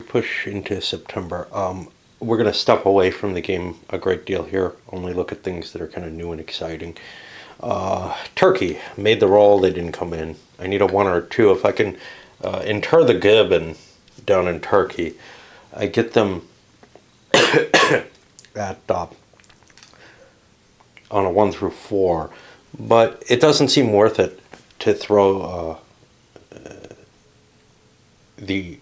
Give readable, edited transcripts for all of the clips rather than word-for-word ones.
push into September. We're going to step away from the game a great deal here, only look at things that are kind of new and exciting. Turkey made the roll, they didn't come in. I need a 1 or 2. If I can inter the gibbon down in Turkey, I get them at on a 1 through 4, but it doesn't seem worth it to throw the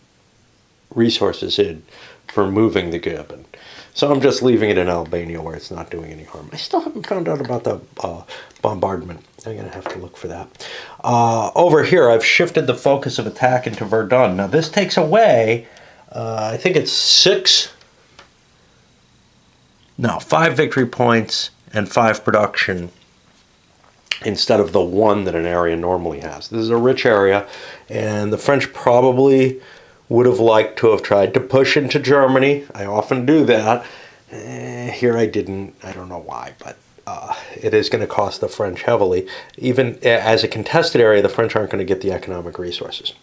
resources in for moving the gibbon. So I'm just leaving it in Albania where it's not doing any harm. I still haven't found out about the bombardment. I'm going to have to look for that. Over here, I've shifted the focus of attack into Verdun. Now this takes away, I think it's 5 victory points and 5 production instead of the 1 that an area normally has. This is a rich area, and the French probably would have liked to have tried to push into Germany. I often do that. Here I didn't. I don't know why, but it is going to cost the French heavily. Even as a contested area, the French aren't going to get the economic resources.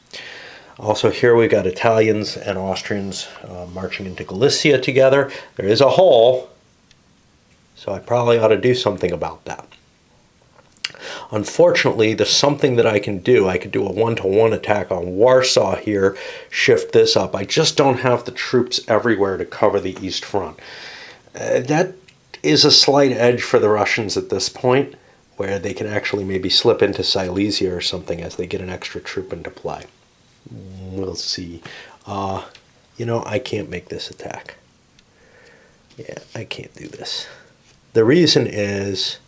Also here we got Italians and Austrians marching into Galicia together. There is a hole, so I probably ought to do something about that. Unfortunately, there's something that I can do. I could do a 1-to-1 attack on Warsaw here, shift this up. I just don't have the troops everywhere to cover the East Front. That is a slight edge for the Russians at this point, where they can actually maybe slip into Silesia or something as they get an extra troop into play. We'll see. You know, I can't make this attack. Yeah, I can't do this. The reason is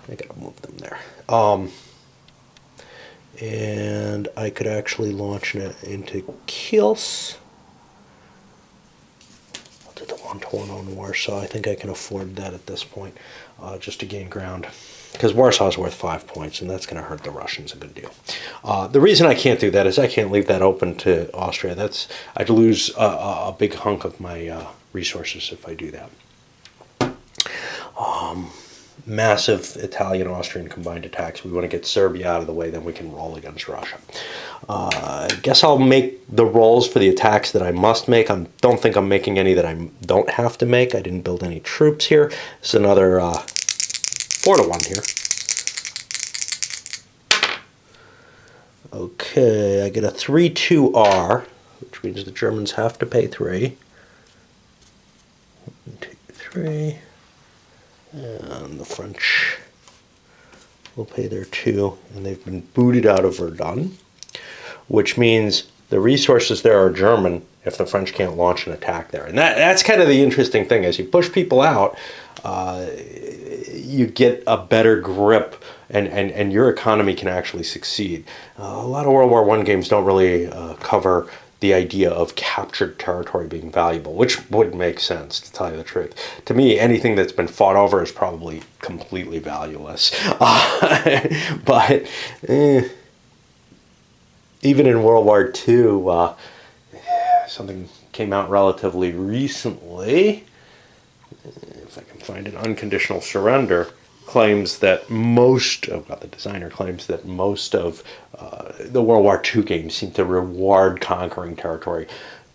I gotta move them there. And I could actually launch it into Kielce. I'll do the 1-to-1 on Warsaw. I think I can afford that at this point, just to gain ground. Because Warsaw is worth 5 points, and that's going to hurt the Russians a good deal. The reason I can't do that is I can't leave that open to Austria. I'd lose a big hunk of my resources if I do that. Massive Italian-Austrian combined attacks. We want to get Serbia out of the way, then we can roll against Russia. I guess I'll make the rolls for the attacks that I must make. I don't think I'm making any that I don't have to make. I didn't build any troops here. This is another 4-to-1 here. Okay, I get a 3-2R, which means the Germans have to pay 3. 1, 2, 3. And the French will pay their 2, and they've been booted out of Verdun, which means the resources there are German if the French can't launch an attack there. And that's kind of the interesting thing. As you push people out, you get a better grip, and your economy can actually succeed. A lot of World War I games don't really cover the idea of captured territory being valuable, which would make sense, to tell you the truth. To me, anything that's been fought over is probably completely valueless. But even in World War II, something came out relatively recently, if I can find it, Unconditional Surrender, claims that the designer claims that most of the World War II games seem to reward conquering territory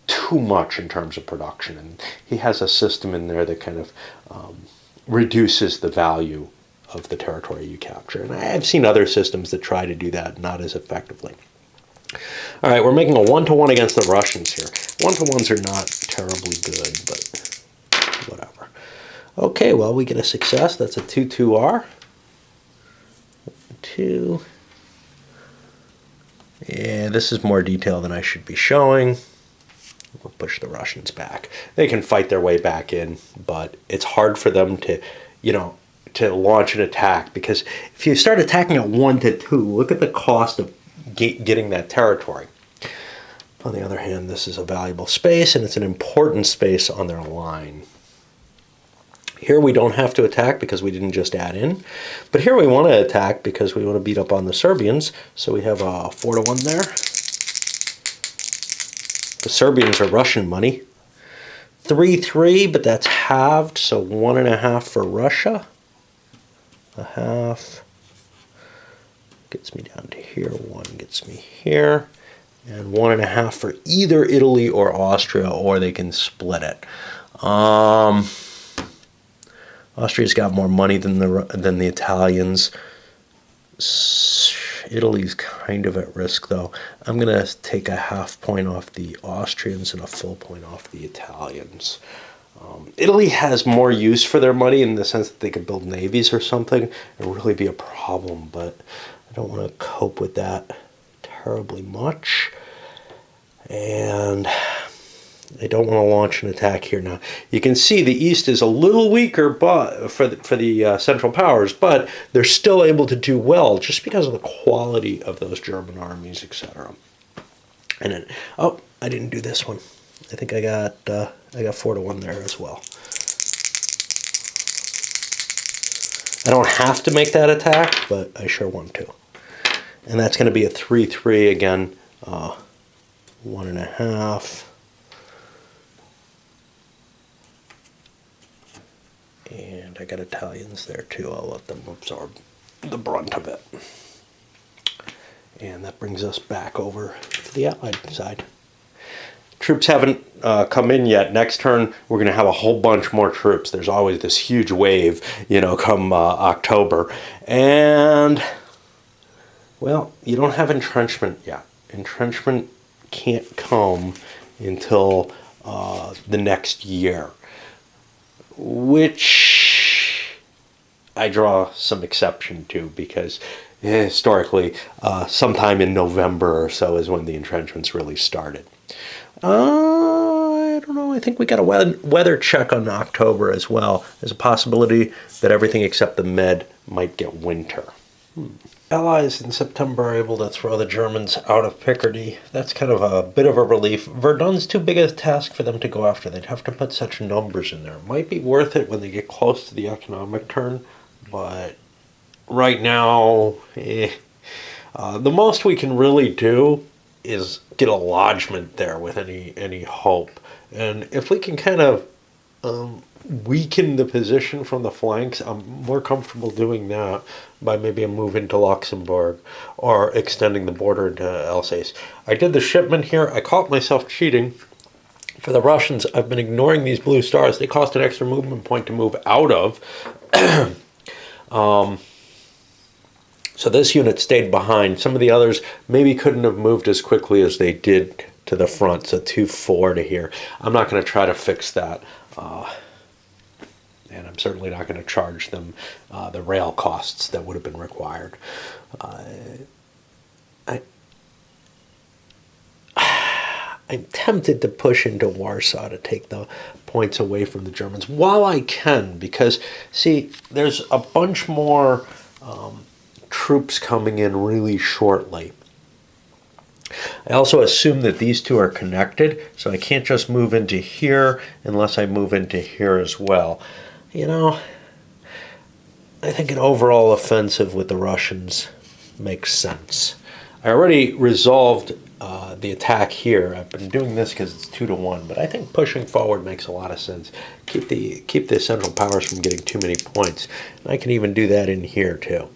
too much in terms of production. And he has a system in there that kind of reduces the value of the territory you capture. And I've seen other systems that try to do that, not as effectively. All right, we're making a 1-to-1 against the Russians here. 1-to-1s are not terribly good, but whatever. Okay, well, we get a success. That's a 2-2R. 2. Yeah, this is more detail than I should be showing. We'll push the Russians back. They can fight their way back in, but it's hard for them to, to launch an attack, because if you start attacking at 1-to-2, look at the cost of getting that territory. On the other hand, this is a valuable space, and it's an important space on their line. Here we don't have to attack because we didn't just add in. But here we want to attack because we want to beat up on the Serbians. So we have a 4-to-1 there. The Serbians are Russian money. 3-3, but that's halved, so 1.5 for Russia. A half gets me down to here. 1 gets me here. and 1.5 for either Italy or Austria, or they can split it. Austria's got more money than the Italians. Italy's kind of at risk, though. I'm going to take a half point off the Austrians and a full point off the Italians. Italy has more use for their money in the sense that they could build navies or something. It would really be a problem, but I don't want to cope with that terribly much. And I don't want to launch an attack here now. You can see the East is a little weaker for the Central Powers, but they're still able to do well just because of the quality of those German armies, etc. And then, oh, I didn't do this one. I think I got 4-1 there as well. I don't have to make that attack, but I sure want to. And that's going to be a 3-3 again. 1.5. And I got Italians there too. I'll let them absorb the brunt of it. And that brings us back over to the Allied side. Troops haven't come in yet. Next turn, we're going to have a whole bunch more troops. There's always this huge wave, come October. And, well, you don't have entrenchment yet. Entrenchment can't come until the next year, which I draw some exception to, because historically, sometime in November or so is when the entrenchments really started. I don't know. I think we got a weather check on October as well. There's a possibility that everything except the Med might get winter. Allies in September are able to throw the Germans out of Picardy. That's kind of a bit of a relief. Verdun's too big a task for them to go after. They'd have to put such numbers in there. It might be worth it when they get close to the economic turn, but right now, the most we can really do is get a lodgment there with any hope. And if we can kind of weaken the position from the flanks, I'm more comfortable doing that by maybe a move into Luxembourg or extending the border into Alsace. I did the shipment here. I caught myself cheating. For the Russians, I've been ignoring these blue stars. They cost an extra movement point to move out of. So this unit stayed behind. Some of the others maybe couldn't have moved as quickly as they did to the front, so 2-4 to here. I'm not going to try to fix that. And I'm certainly not going to charge them the rail costs that would have been required. I'm tempted to push into Warsaw to take the points away from the Germans while I can, because, see, there's a bunch more troops coming in really shortly. I also assume that these two are connected, so I can't just move into here unless I move into here as well. I think an overall offensive with the Russians makes sense. I already resolved the attack here. I've been doing this because it's 2-1, but I think pushing forward makes a lot of sense. Keep the Central Powers from getting too many points. And I can even do that in here too.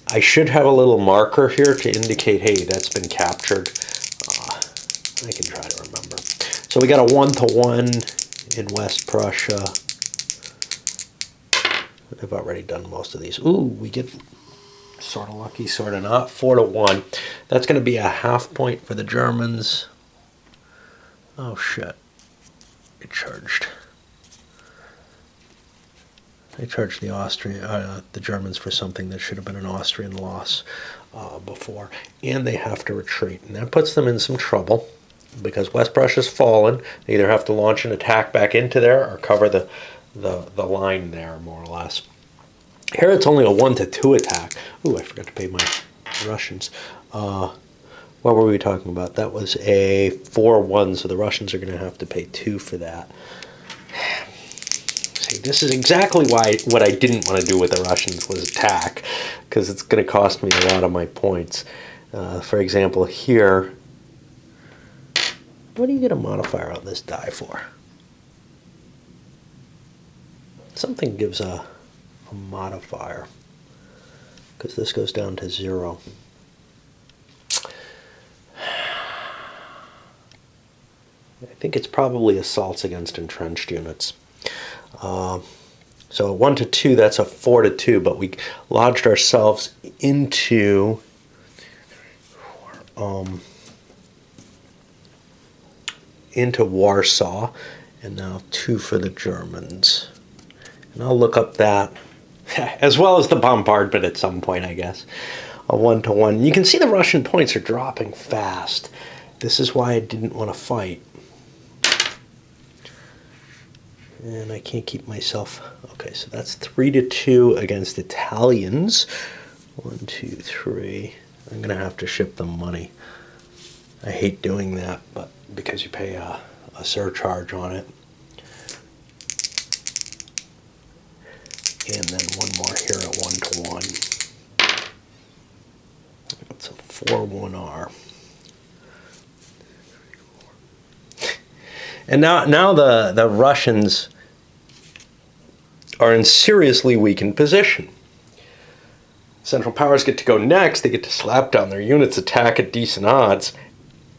I should have a little marker here to indicate, hey, that's been captured. I can try to remember. So we got a 1-1 in West Prussia. I've already done most of these. Ooh, we get sort of lucky, sort of not. 4-1. That's going to be a half point for the Germans. Oh, shit. It charged. They charged the Germans for something that should have been an Austrian loss before, and they have to retreat, and that puts them in some trouble because West Prussia's fallen. They either have to launch an attack back into there or cover the line there, more or less. Here it's only a 1-2 attack. Ooh, I forgot to pay my Russians. What were we talking about? That was a 4-1, so the Russians are going to have to pay 2 for that. See, this is exactly what I didn't want to do with the Russians was attack, because it's going to cost me a lot of my points. For example, here, what do you get a modifier on this die for? Something gives a modifier, because this goes down to 0. I think it's probably assaults against entrenched units. So 1 to 2, that's a 4 to 2, but we lodged ourselves into Warsaw, and now 2 for the Germans. And I'll look up that, as well as the bombardment at some point, I guess. A 1 to 1. You can see the Russian points are dropping fast. This is why I didn't want to fight. And I can't keep myself. Okay, so that's 3 to 2 against Italians. 1, 2, 3. I'm gonna have to ship them money. I hate doing that, but because you pay a surcharge on it. And then one more here at 1 to 1. That's a 4-1R. And now the Russians are in seriously weakened position. Central Powers get to go next. They get to slap down their units, attack at decent odds,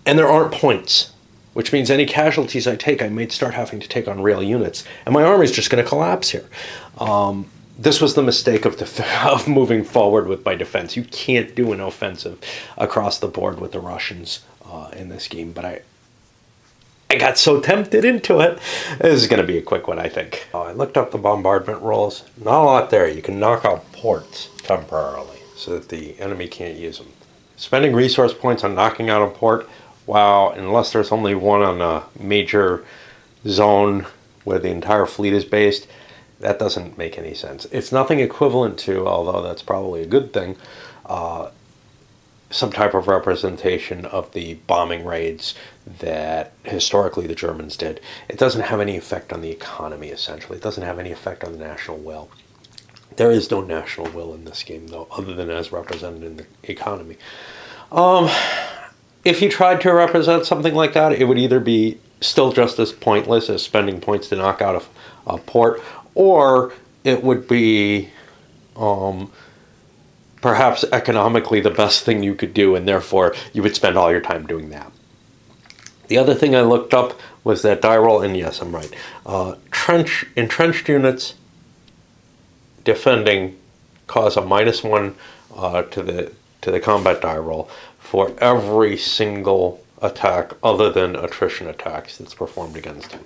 and there aren't points, which means any casualties I take, I may start having to take on real units, and my army's just going to collapse here. This was the mistake of moving forward with my defense. You can't do an offensive across the board with the Russians in this game, but I got so tempted into it. This is going to be a quick one, I think. I looked up the bombardment rolls. Not a lot there. You can knock out ports temporarily so that the enemy can't use them. Spending resource points on knocking out a port, wow, unless there's only one on a major zone where the entire fleet is based, that doesn't make any sense. It's nothing equivalent to, although that's probably a good thing, some type of representation of the bombing raids that historically the Germans did. It doesn't have any effect on the economy, essentially. It doesn't have any effect on the national will. There is no national will in this game, though, other than as represented in the economy. If you tried to represent something like that, it would either be still just as pointless as spending points to knock out a port, or it would be perhaps economically the best thing you could do, and therefore you would spend all your time doing that. The other thing I looked up was that die roll, and yes, I'm right. Entrenched units defending cause a -1 to the combat die roll for every single attack other than attrition attacks that's performed against them.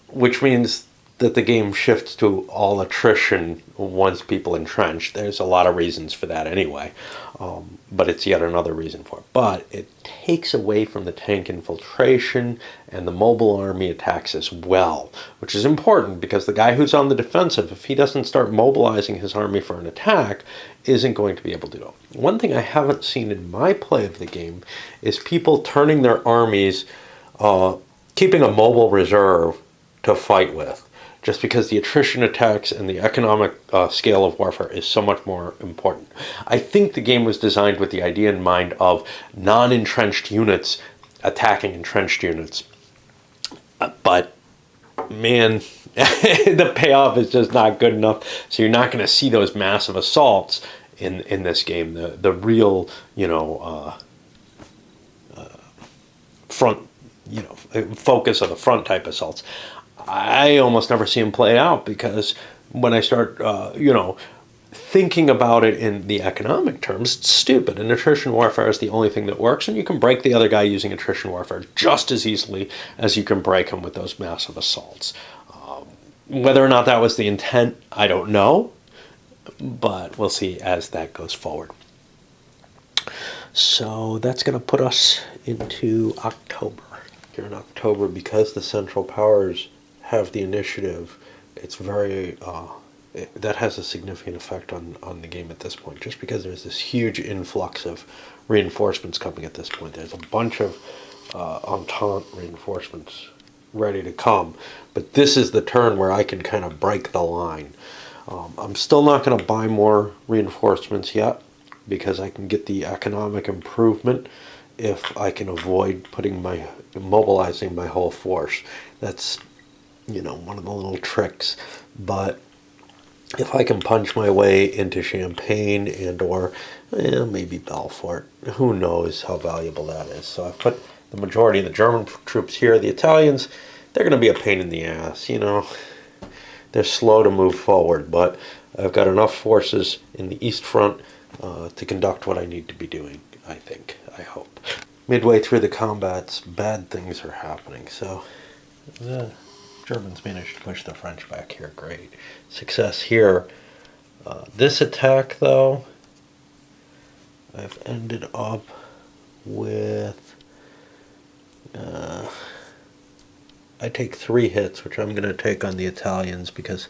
Which means that the game shifts to all attrition once people entrench. There's a lot of reasons for that anyway, but it's yet another reason for it. But it takes away from the tank infiltration and the mobile army attacks as well, which is important because the guy who's on the defensive, if he doesn't start mobilizing his army for an attack, isn't going to be able to do it. One thing I haven't seen in my play of the game is people turning their armies, keeping a mobile reserve to fight with, just because the attrition attacks and the economic scale of warfare is so much more important. I think the game was designed with the idea in mind of non-entrenched units attacking entrenched units. But, man, the payoff is just not good enough, so you're not going to see those massive assaults in this game. The real, front, focus of the front type assaults. I almost never see them play out because when I start, thinking about it in the economic terms, it's stupid. And attrition warfare is the only thing that works, and you can break the other guy using attrition warfare just as easily as you can break him with those massive assaults. Whether or not that was the intent, I don't know, but we'll see as that goes forward. So that's going to put us into October. Here in October, because the Central Powers have the initiative, it's very that has a significant effect on the game at this point, just because there's this huge influx of reinforcements coming at this point. There's a bunch of Entente reinforcements ready to come, but this is the turn where I can kind of break the line. I'm still not going to buy more reinforcements yet because I can get the economic improvement if I can avoid mobilizing my whole force. That's one of the little tricks. But if I can punch my way into Champagne or maybe Belfort, who knows how valuable that is. So I've put the majority of the German troops here. The Italians, they're going to be a pain in the ass, you know. They're slow to move forward, but I've got enough forces in the East Front to conduct what I need to be doing, I think, I hope. Midway through the combats, bad things are happening, so the Germans managed to push the French back here. Great. Success here. This attack, though, I've ended up with... I take 3 hits, which I'm going to take on the Italians because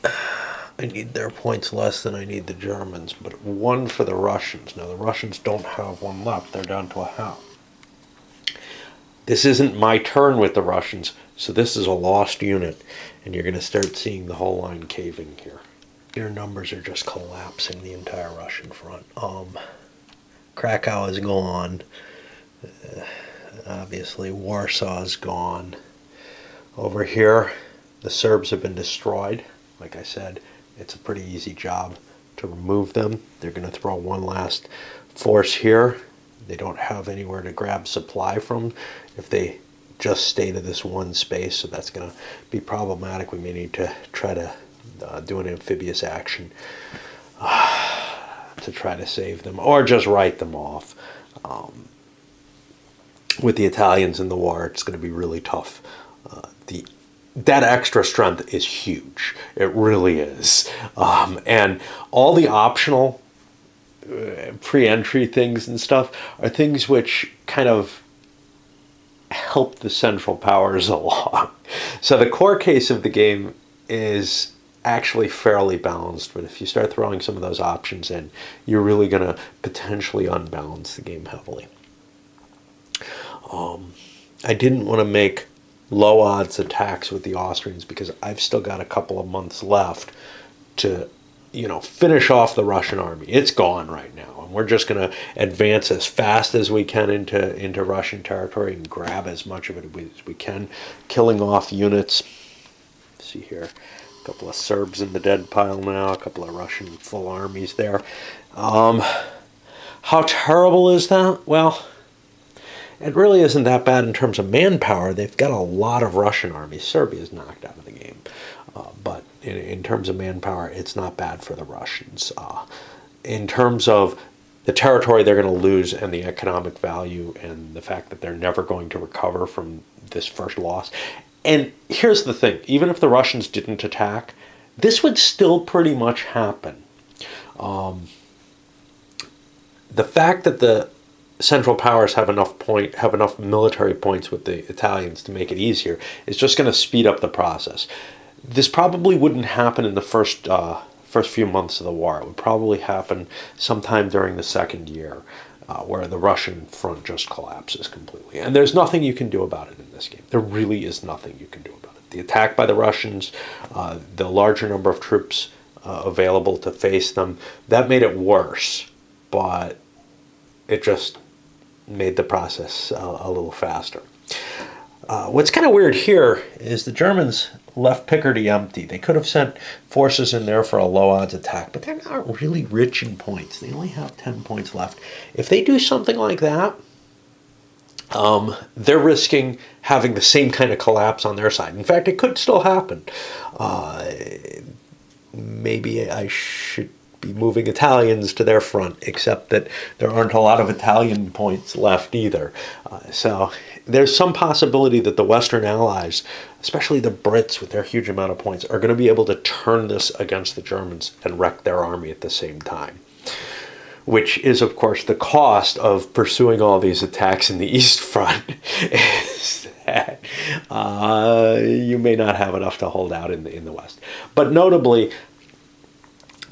I need their points less than I need the Germans, but 1 for the Russians. Now, the Russians don't have 1 left. They're down to a half. This isn't my turn with the Russians, so this is a lost unit, and you're going to start seeing the whole line caving here. Their numbers are just collapsing the entire Russian front. Krakow is gone. Obviously, Warsaw is gone. Over here, the Serbs have been destroyed. Like I said, it's a pretty easy job to remove them. They're going to throw 1 last force here. They don't have anywhere to grab supply from if they just stay to this 1 space, so that's going to be problematic. We may need to try to do an amphibious action to try to save them, or just write them off. With the Italians in the war, it's going to be really tough. That extra strength is huge. It really is. And all the optional pre-entry things and stuff are things which kind of help the Central Powers along. So the core case of the game is actually fairly balanced, but if you start throwing some of those options in, you're really going to potentially unbalance the game heavily. I didn't want to make low odds attacks with the Austrians because I've still got a couple of months left to, you know, finish off the Russian army. It's gone right now, and we're just going to advance as fast as we can into Russian territory and grab as much of it as we can, killing off units. See here, a couple of Serbs in the dead pile now, a couple of Russian full armies there. How terrible is that? Well, it really isn't that bad in terms of manpower. They've got a lot of Russian armies. Serbia's knocked out of the game. But in terms of manpower, it's not bad for the Russians. In terms of the territory they're going to lose and the economic value and the fact that they're never going to recover from this first loss. And here's the thing. Even if the Russians didn't attack, this would still pretty much happen. The fact that the Central Powers have enough military points with the Italians to make it easier is just going to speed up the process. This probably wouldn't happen in the first few months of the war. It would probably happen sometime during the 2nd year, where the Russian front just collapses completely. And there's nothing you can do about it in this game. There really is nothing you can do about it. The attack by the Russians, the larger number of troops available to face them, that made it worse, but it just made the process a little faster. What's kind of weird here is the Germans left Picardy empty. They could have sent forces in there for a low odds attack, but they're not really rich in points. They only have 10 points left. If they do something like that, they're risking having the same kind of collapse on their side. In fact, it could still happen. Maybe I should be moving Italians to their front, except that there aren't a lot of Italian points left either. So there's some possibility that the Western Allies, especially the Brits with their huge amount of points, are going to be able to turn this against the Germans and wreck their army at the same time. Which is, of course, the cost of pursuing all these attacks in the East Front, is that you may not have enough to hold out in the West. But notably,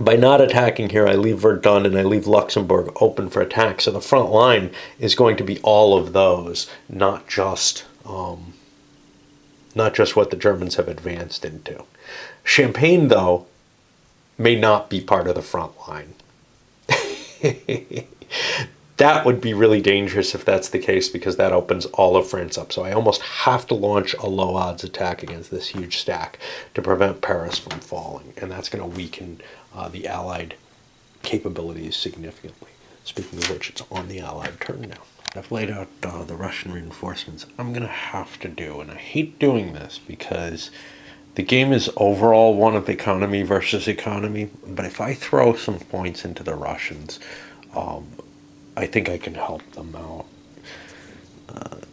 by not attacking here, I leave Verdun and I leave Luxembourg open for attack. So the front line is going to be all of those, not just what the Germans have advanced into. Champagne, though, may not be part of the front line. That would be really dangerous if that's the case, because that opens all of France up. So I almost have to launch a low odds attack against this huge stack to prevent Paris from falling, and that's going to weaken the Allied capabilities significantly. Speaking of which, it's on the Allied turn now. I've laid out the Russian reinforcements I'm going to have to do, and I hate doing this because the game is overall one of economy versus economy, but if I throw some points into the Russians, I think I can help them out.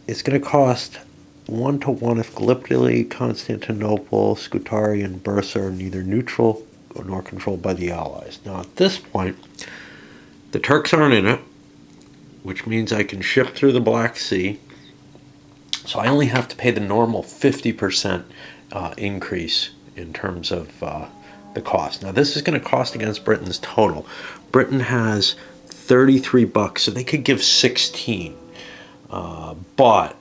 It's going to cost 1-1 if Gallipoli, Constantinople, Scutari, and Bursa are neither neutral nor controlled by the Allies. Now at this point, the Turks aren't in it, which means I can ship through the Black Sea. So I only have to pay the normal 50% increase in terms of the cost. Now this is going to cost against Britain's total. Britain has 33 bucks, so they could give 16. But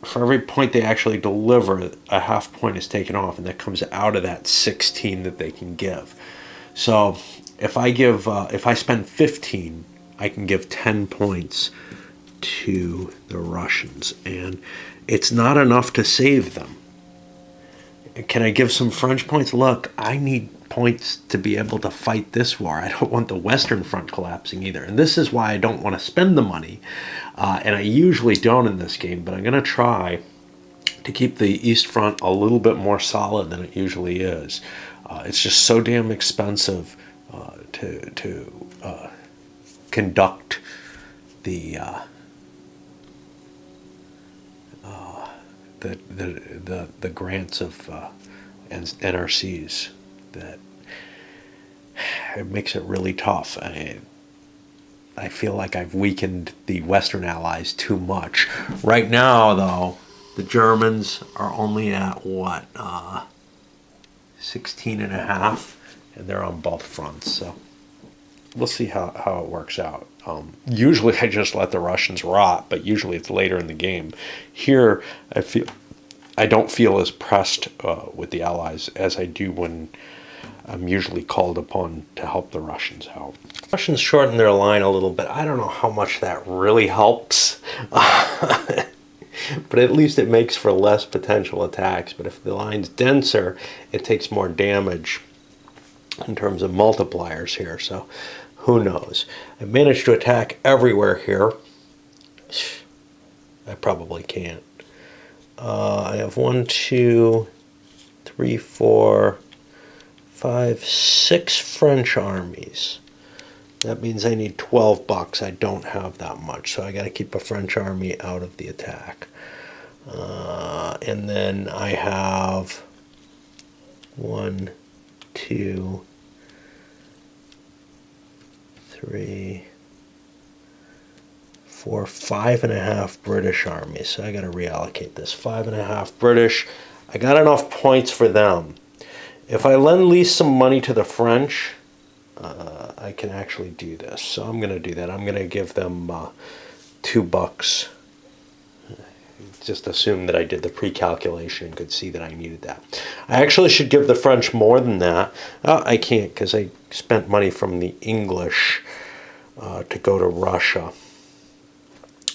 for every point they actually deliver, a half point is taken off, and that comes out of that 16 that they can give. So if I spend 15, I can give 10 points to the Russians, and it's not enough to save them. Can I give some French points? Look, I need points to be able to fight this war. I don't want the Western Front collapsing either, and this is why I don't want to spend the money, and I usually don't in this game, but I'm going to try to keep the East Front a little bit more solid than it usually is. It's just so damn expensive to conduct the grants of NRCs, that it makes it really tough. I feel like I've weakened the Western allies too much. Right now, though, the Germans are only at what, 16 and a half, and they're on both fronts. So we'll see how it works out. Usually I just let the Russians rot, but usually it's later in the game. Here, I don't feel as pressed with the Allies as I do when I'm usually called upon to help the Russians out. The Russians shorten their line a little bit. I don't know how much that really helps, but at least it makes for less potential attacks. But if the line's denser, it takes more damage in terms of multipliers here, so who knows. I managed to attack everywhere here. I probably can't. I have 1, 2, 3, 4, 5, 6 French armies. That means I need 12 bucks. I don't have that much, so I got to keep a French army out of the attack. And then I have 1, 2, 3, 4, 5.5 British armies. So I got to reallocate this. 5.5 British. I got enough points for them. If I lend lease some money to the French, I can actually do this. So I'm going to do that. I'm going to give them $2. Just assume that I did the pre-calculation and could see that I needed that. I actually should give the French more than that. I can't because I spent money from the English to go to Russia.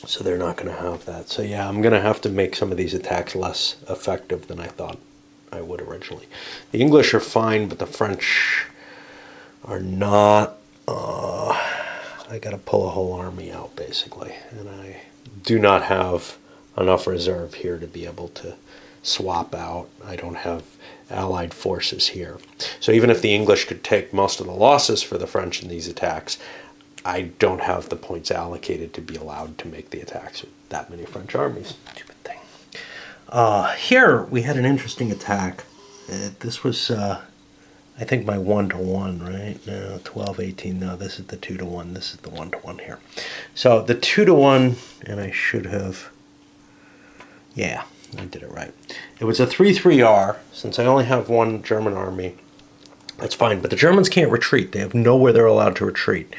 So they're not going to have that. So yeah, I'm going to have to make some of these attacks less effective than I thought I would originally. The English are fine, but the French are not. I got to pull a whole army out, basically. And I do not have enough reserve here to be able to swap out. I don't have allied forces here. So even if the English could take most of the losses for the French in these attacks, I don't have the points allocated to be allowed to make the attacks with that many French armies. Stupid thing. Here we had an interesting attack. This was, I think, my 1-to-1, right? No, 12, 18. No, this is the 2-to-1. This is the 1-to-1 here. So the 2-to-1, and I should have... Yeah, I did it right. It was a 3-3R. Since I only have one German army, that's fine. But the Germans can't retreat. They have nowhere they're allowed to retreat.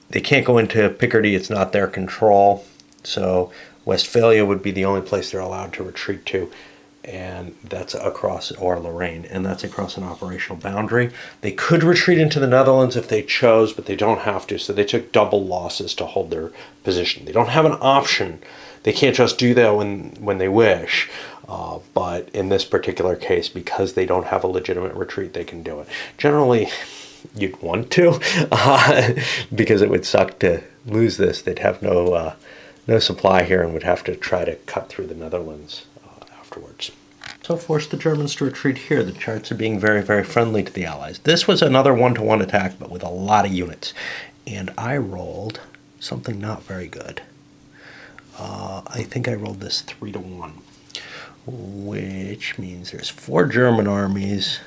They can't go into Picardy. It's not their control. So Westphalia would be the only place they're allowed to retreat to. And that's across, or Lorraine, and that's across an operational boundary. They could retreat into the Netherlands if they chose, but they don't have to. So they took double losses to hold their position. They don't have an option. They can't just do that when they wish. But in this particular case, because they don't have a legitimate retreat, they can do it. Generally, you'd want to, because it would suck to lose this. They'd have no supply here and would have to try to cut through the Netherlands afterwards. So forced the Germans to retreat here. The charts are being very, very friendly to the Allies. This was another one-to-one attack, but with a lot of units. And I rolled something not very good. I think I rolled this 3-1, which means there's 4 German armies,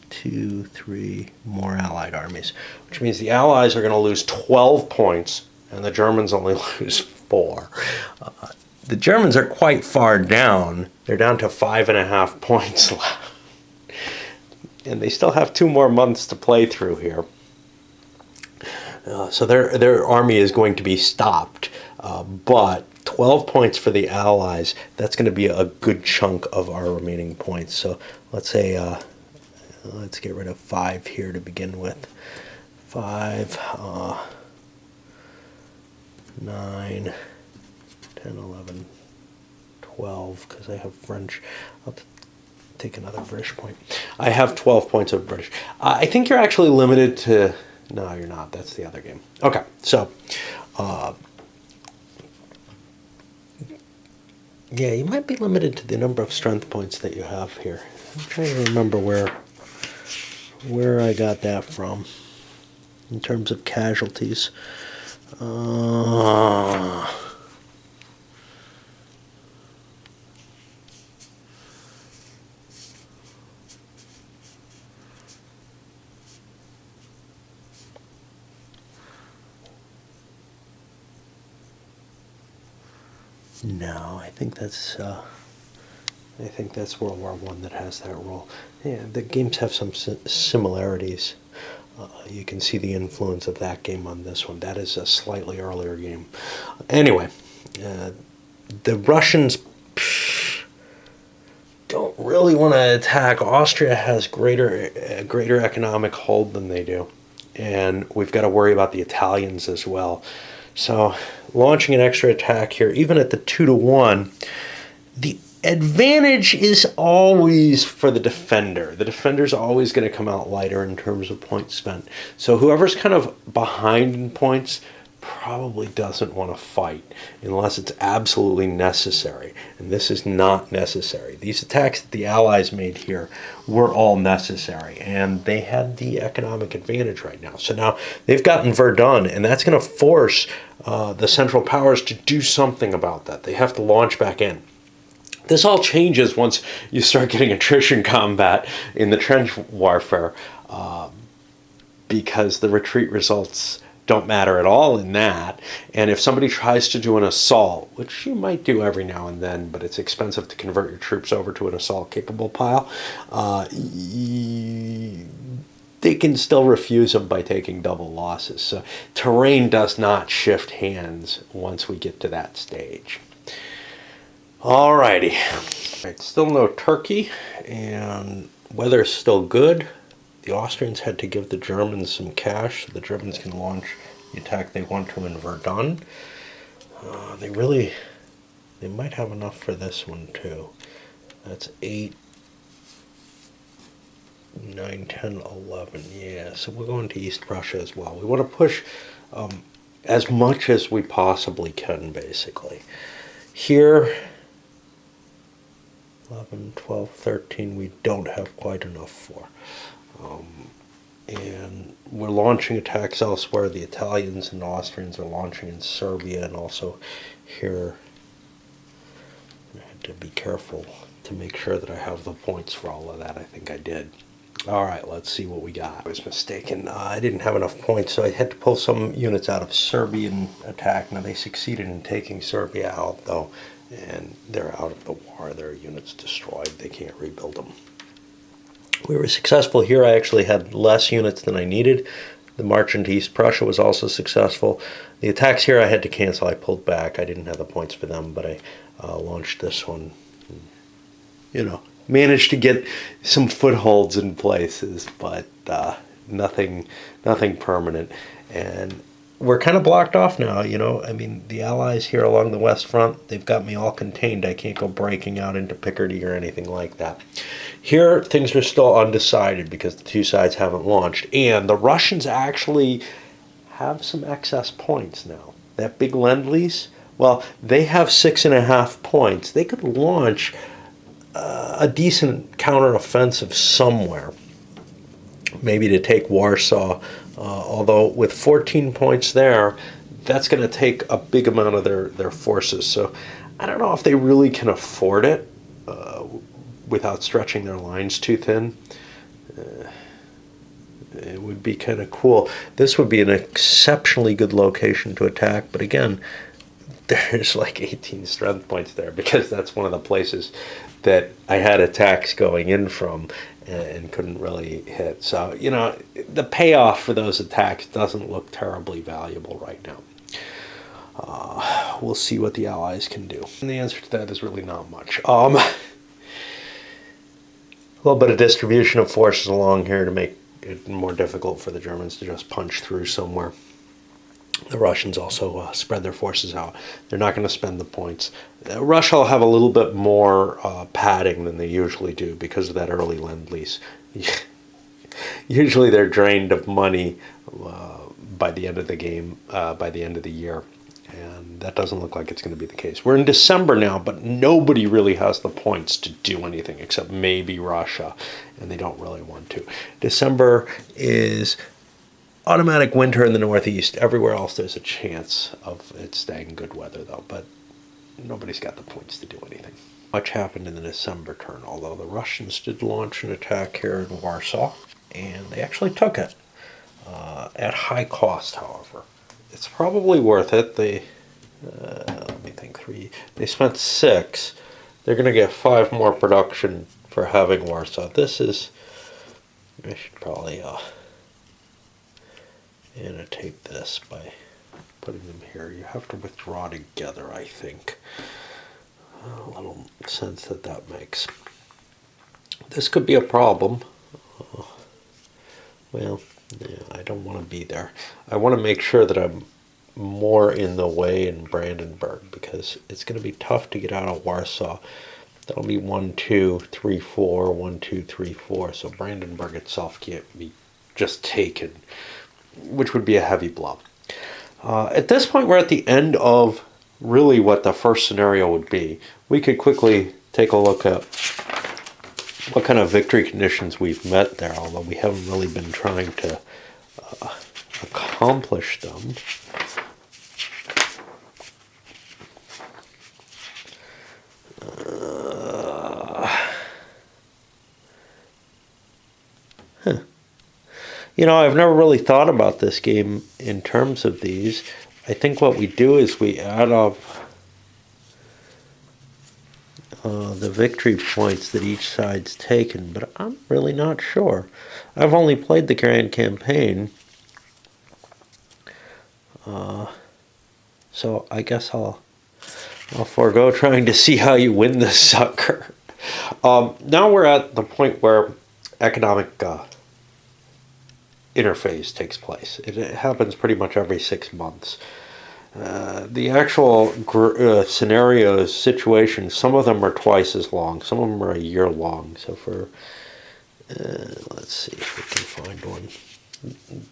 2, 3 more Allied armies, which means the Allies are going to lose 12 points, and the Germans only lose 4. The Germans are quite far down. They're down to 5.5 points left. And they still have 2 more months to play through here. So their army is going to be stopped. But 12 points for the Allies, that's going to be a good chunk of our remaining points. So let's say, let's get rid of 5 here to begin with. 5, 9, 10, 11, 12, because I have French. I'll take another British point. I have 12 points of British. I think you're actually limited to... No, you're not. That's the other game. Okay, so... yeah, you might be limited to the number of strength points that you have here. I'm trying to remember where I got that from in terms of casualties. No, I think that's World War I that has that rule. Yeah, the games have some similarities. You can see the influence of that game on this one. That is a slightly earlier game. Anyway, the Russians don't really want to attack. Austria has greater economic hold than they do, and we've got to worry about the Italians as well. So launching an extra attack here, even at the 2-1, the advantage is always for the defender. The defender's always going to come out lighter in terms of points spent. So whoever's kind of behind in points probably doesn't want to fight unless it's absolutely necessary. And this is not necessary. These attacks that the Allies made here were all necessary, and they had the economic advantage right now. So now they've gotten Verdun, and that's going to force the Central Powers to do something about that. They have to launch back in. This all changes once you start getting attrition combat in the trench warfare, because the retreat results don't matter at all in that. And if somebody tries to do an assault, which you might do every now and then, but it's expensive to convert your troops over to an assault-capable pile, they can still refuse them by taking double losses. So terrain does not shift hands once we get to that stage. Alrighty. Right, still no Turkey, and weather's still good. The Austrians had to give the Germans some cash so the Germans can launch the attack they want to in Verdun. They might have enough for this one too. That's 8, 9, 10, 11. Yeah, so we're going to East Prussia as well. We want to push as much as we possibly can, basically. Here, 11, 12, 13, we don't have quite enough for. And we're launching attacks elsewhere. The Italians and Austrians are launching in Serbia, and also here I had to be careful to make sure that I have the points for all of that. I think I did. Alright, let's see what we got. I was mistaken. I didn't have enough points, so I had to pull some units out of Serbian attack. Now, they succeeded in taking Serbia out, though, and they're out of the war. Their units destroyed. They can't rebuild them. We were successful here. I actually had less units than I needed. The march into East Prussia was also successful. The attacks here I had to cancel. I pulled back. I didn't have the points for them, but I launched this one. You know, managed to get some footholds in places, but nothing permanent. And we're kind of blocked off now, you know. I mean, the Allies here along the west front, they've got me all contained. I can't go breaking out into Picardy or anything like that. Here, things are still undecided because the two sides haven't launched. And the Russians actually have some excess points now. That big Lend-Lease, well, they have 6.5 points. They could launch a decent counteroffensive somewhere, maybe to take Warsaw. Although with 14 points there, that's going to take a big amount of their forces. So I don't know if they really can afford it without stretching their lines too thin. It would be kind of cool. This would be an exceptionally good location to attack, but again, there's like 18 strength points there because that's one of the places that I had attacks going in from and couldn't really hit. So, you know, the payoff for those attacks doesn't look terribly valuable right now. We'll see what the Allies can do. And the answer to that is really not much. A little bit of distribution of forces along here to make it more difficult for the Germans to just punch through somewhere. The Russians also spread their forces out. They're not going to spend the points. Russia will have a little bit more padding than they usually do because of that early Lend-Lease. Usually they're drained of money by the end of the game, by the end of the year. And that doesn't look like it's going to be the case. We're in December now, but nobody really has the points to do anything except maybe Russia, and they don't really want to. December is automatic winter in the Northeast. Everywhere else there's a chance of it staying good weather, though, but nobody's got the points to do anything. Much happened in the December turn, although the Russians did launch an attack here in Warsaw, and they actually took it at high cost, however. It's probably worth it. They, let me think, 3. They spent 6. They're going to get 5 more production for having Warsaw. This is, I should probably annotate this by putting them here. You have to withdraw together, I think. A little sense that makes. This could be a problem. Well, yeah, I don't want to be there. I want to make sure that I'm more in the way in Brandenburg because it's going to be tough to get out of Warsaw. That'll be 1, 2, 3, 4, 1, 2, 3, 4. So Brandenburg itself can't be just taken, which would be a heavy blow. At this point, we're at the end of really what the first scenario would be. We could quickly take a look at what kind of victory conditions we've met there, although we haven't really been trying to accomplish them. You know, I've never really thought about this game in terms of these. I think what we do is we add up the victory points that each side's taken, but I'm really not sure. I've only played the Grand Campaign, so I guess I'll forego trying to see how you win this sucker. Now we're at the point where economic interphase takes place. It happens pretty much every 6 months. The actual scenarios, situations, some of them are twice as long. Some of them are a year long. So for, let's see if we can find one.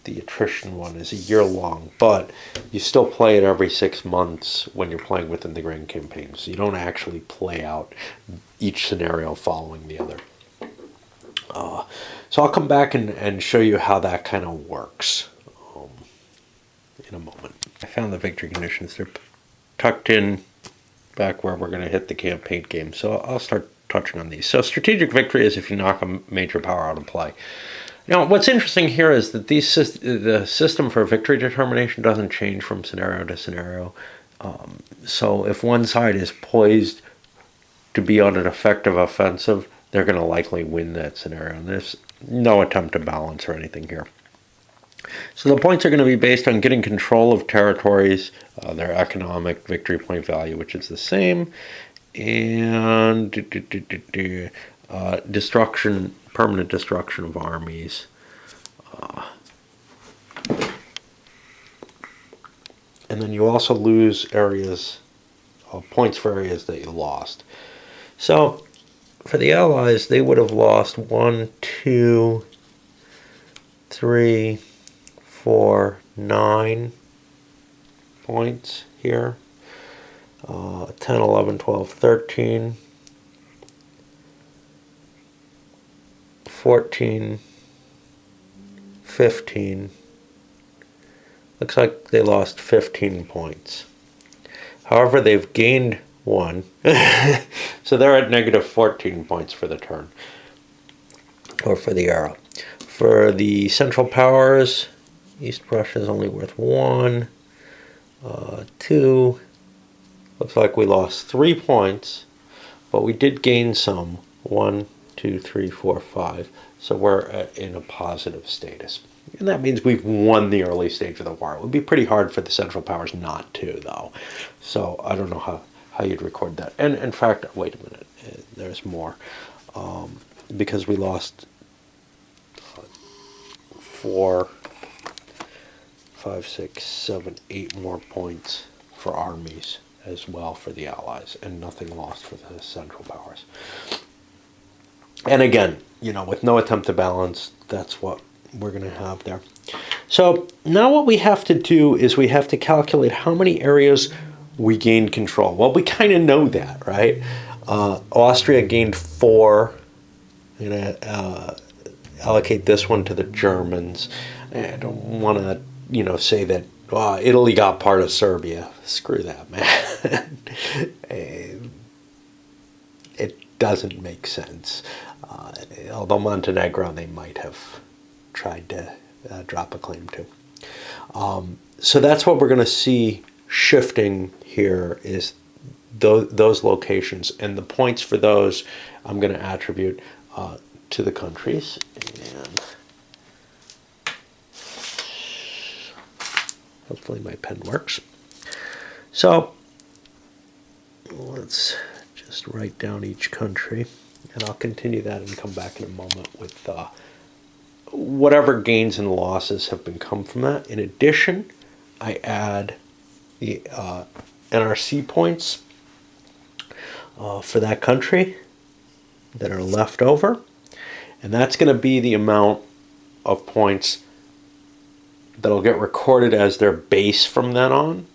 The attrition one is a year long, but you still play it every 6 months when you're playing within the Grand Campaign. So you don't actually play out each scenario following the other. So I'll come back and show you how that kind of works in a moment. I found the victory conditions. They're tucked in back where we're going to hit the campaign game. So I'll start touching on these. So strategic victory is if you knock a major power out of play. Now, what's interesting here is that the system for victory determination doesn't change from scenario to scenario. So if one side is poised to be on an effective offensive, they're going to likely win that scenario. And there's no attempt to balance or anything here. So the points are going to be based on getting control of territories, their economic victory point value, which is the same, and destruction, permanent destruction of armies. and then you also lose areas, points for areas that you lost. So for the Allies, they would have lost 1, 2, 3, 4, 9 points here. 10, 11, 12, 13, 14, 15. Looks like they lost 15 points. However, they've gained 1. So they're at negative 14 points for the turn. Or for the arrow. For the Central Powers, East Prussia is only worth 1. 2. Looks like we lost 3 points. But we did gain some. 1, 2, 3, 4, 5. So we're in a positive status. And that means we've won the early stage of the war. It would be pretty hard for the Central Powers not to, though. So I don't know how you'd record that. And in fact, wait a minute, there's more. Because we lost 4, 5, 6, 7, 8 more points for armies as well for the Allies, and nothing lost for the Central Powers. And again, with no attempt to balance, that's what we're going to have there. So now what we have to do is we have to calculate how many areas we gained control. Well, we kind of know that, right? Austria gained 4. I'm going to allocate this one to the Germans. I don't want to, say that Italy got part of Serbia. Screw that, man. It doesn't make sense. Although Montenegro, they might have tried to drop a claim to. So that's what we're going to see shifting here is those locations. And the points for those I'm going to attribute to the countries. And hopefully my pen works. So let's just write down each country. And I'll continue that and come back in a moment with whatever gains and losses have been come from that. In addition, I add the NRC points for that country that are left over. And that's going to be the amount of points that'll get recorded as their base from then on.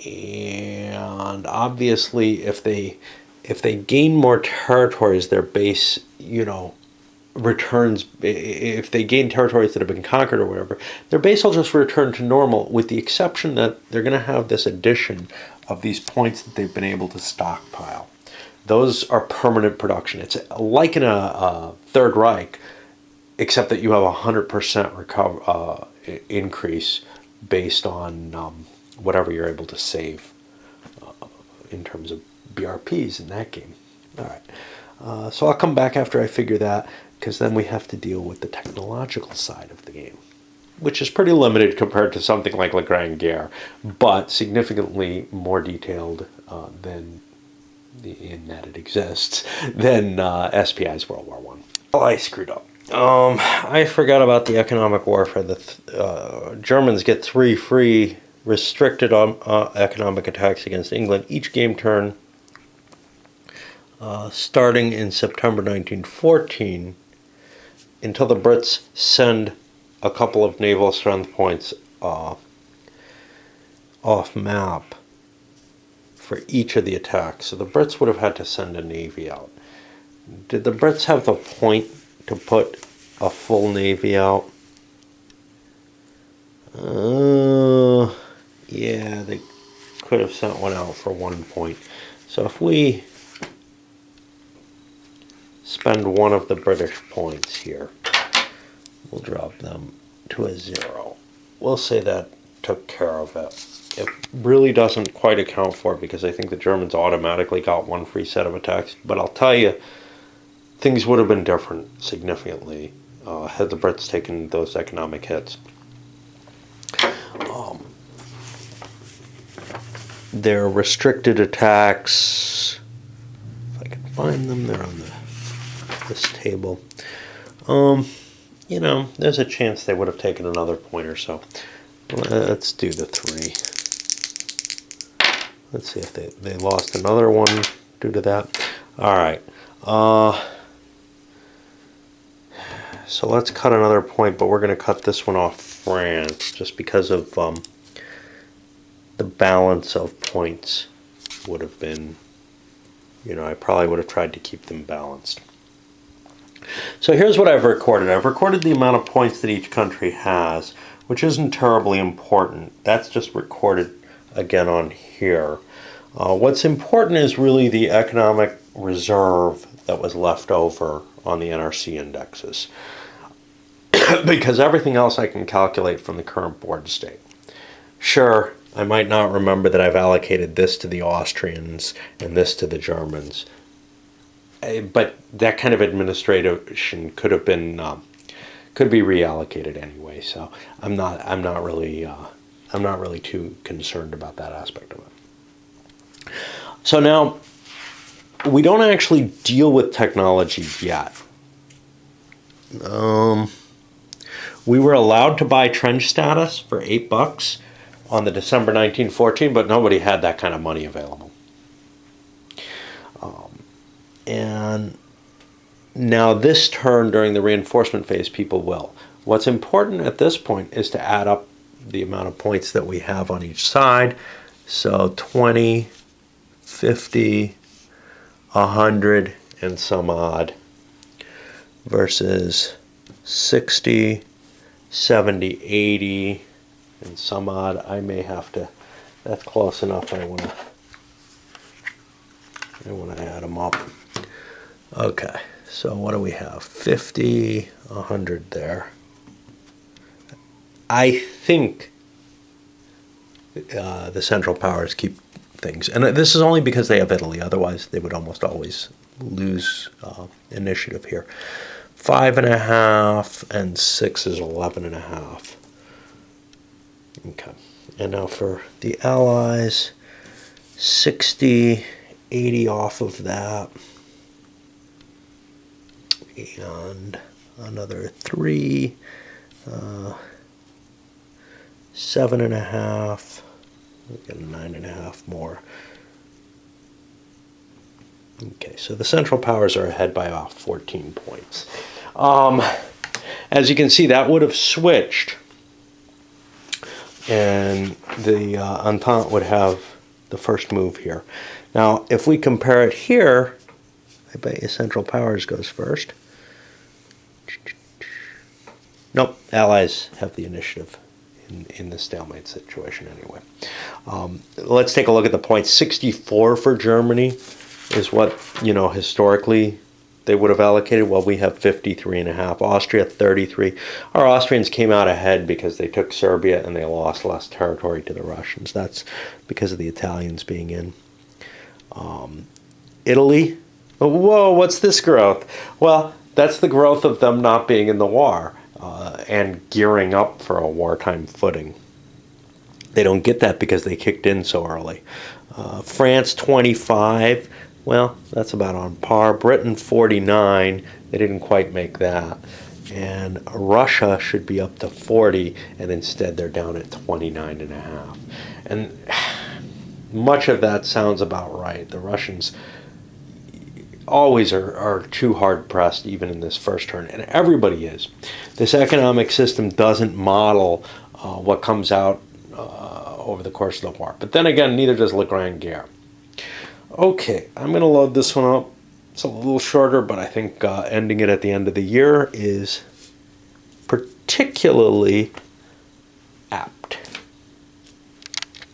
And obviously, if they gain more territories, their base, returns. If they gain territories that have been conquered or whatever, their base will just return to normal, with the exception that they're going to have this addition of these points that they've been able to stockpile. Those are permanent production. It's like in a Third Reich, except that you have 100% increase based on whatever you're able to save in terms of BRPs in that game. All right. So I'll come back after I figure that, because then we have to deal with the technological side of the game, which is pretty limited compared to something like La Grande Guerre, but significantly more detailed in that it exists than SPI's World War I. Well, I screwed up. I forgot about the economic warfare. The Germans get 3 free restricted economic attacks against England each game turn, starting in September 1914, until the Brits send a couple of naval strength points off map for each of the attacks. So the Brits would have had to send a navy out. Did the Brits have the point to put a full navy out? Yeah, they could have sent one out for 1 point. So if we spend one of the British points here, we'll drop them to a 0. We'll say that took care of it. It really doesn't quite account for it, because I think the Germans automatically got 1 free set of attacks. But I'll tell you, things would have been different significantly had the Brits taken those economic hits. Their restricted attacks, if I can find them, they're on this table. There's a chance they would have taken another point or so. Let's do the 3. Let's see if they lost another one due to that. All right. So let's cut another point, but we're going to cut this one off France just because of the balance of points would have been, I probably would have tried to keep them balanced. So here's what I've recorded. I've recorded the amount of points that each country has, which isn't terribly important. That's just recorded again on here. What's important is really the economic reserve that was left over on the NRC indexes, because everything else I can calculate from the current board state. Sure, I might not remember that I've allocated this to the Austrians and this to the Germans, but that kind of administration could have been could be reallocated anyway. So I'm not really too concerned about that aspect of it. So now we don't actually deal with technology yet. We were allowed to buy trench status for $8 on the December 1914, but nobody had that kind of money available. And now this turn during the reinforcement phase, people will. What's important at this point is to add up the amount of points that we have on each side. So 20, 50, 100, and some odd versus 60, 70, 80, and some odd. I may have to, that's close enough. I want to add them up. Okay, so what do we have? 50, 100 there. I think the Central Powers keep things. And this is only because they have Italy. Otherwise, they would almost always lose initiative here. 5.5 and 6 is 11.5. Okay, and now for the Allies, 60, 80 off of that. And another 3, 7.5, we get 9.5 more. Okay, so the Central Powers are ahead by about 14 points. As you can see, that would have switched, and the Entente would have the first move here. Now, if we compare it here, I bet you Central Powers goes first. Nope, Allies have the initiative in the stalemate situation anyway. Let's take a look at the points. 64 for Germany is what, historically they would have allocated. Well, we have 53.5. Austria, 33. Our Austrians came out ahead because they took Serbia and they lost less territory to the Russians. That's because of the Italians being in. Italy, whoa, what's this growth? Well, that's the growth of them not being in the war and gearing up for a wartime footing. They don't get that because they kicked in so early. France, 25. Well, that's about on par. Britain, 49. They didn't quite make that. And Russia should be up to 40, and instead they're down at 29.5. And much of that sounds about right. The Russians always are too hard pressed, even in this first turn, and everybody is. This economic system doesn't model what comes out over the course of the war. But then again, neither does La Grande Guerre. Okay, I'm going to load this one up. It's a little shorter, but I think ending it at the end of the year is particularly apt.